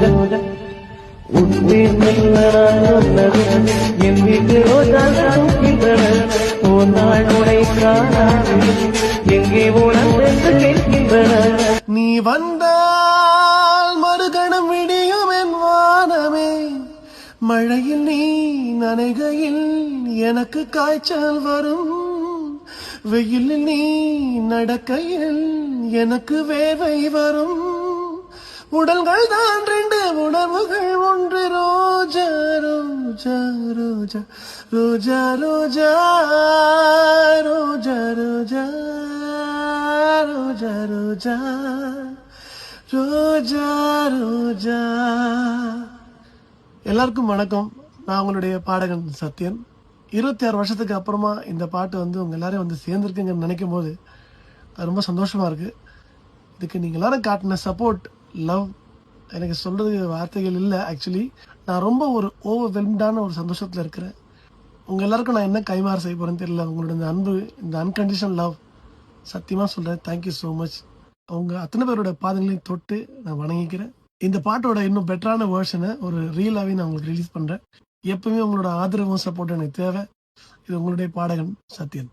ரோஜா உட்பேர் சொன்னது என் வீட்டு ரோஜா ஒரு நாள் உடை காணாது எங்கே உணர்ந்து கேட்கின்றன. நீ வந்தால் மறுகணம் விடியும் என் வானமே, மழையில் நீ நனைகையில் எனக்கு காய்ச்சல் வரும், வெயிலில் நீ நடக்கையில் எனக்கு வேர்வை வரும், உடல்கள் தான் ரெண்டு உணர்வுகள் ஒன்று, ரோஜா ரோஜா ரோஜா ரோஜா ரோஜா ரோஜா ரோஜா ரோஜா ரோஜா ரோஜா ரோஜா. எல்லாருக்கும் வணக்கம். நான் உங்களுடைய பாடகன் சத்யன். 26 வருஷத்துக்கு அப்புறமா இந்த பாட்டு உங்க எல்லாரையும் சேர்ந்துருக்குங்கன்னு நினைக்கும் போது ரொம்ப சந்தோஷமா இருக்கு. இதுக்கு நீங்க எல்லாரும் காட்டின சப்போர்ட், லவ், எனக்கு சொல்றது வார்த்தைகள் இல்லை. ஆக்சுவலி நான் ரொம்ப ஒரு ஓவர்வெல்ம்டான ஒரு சந்தோஷத்துல இருக்கிறேன். உங்க எல்லாருக்கும் நான் என்ன கைமாறு செய்ய போறேன்னு தெரியல. உங்களோட இந்த அன்பு, இந்த அன்கண்டிஷனல் லவ், சத்தியமா சொல்றேன், தேங்க்யூ ஸோ மச். அவங்க அத்தனை பேரோட பாதங்களையும் தொட்டு நான் வணங்கிக்கிறேன். இந்த பாட்டோட இன்னும் பெட்டரான வேர்ஷனை ஒரு ரீலாவே நான் உங்களுக்கு ரிலீஸ் பண்றேன். எப்பவுமே உங்களோட ஆதரவும் சப்போர்ட் எனக்கு தேவை. இது உங்களுடைய பாடகன் சத்யன்.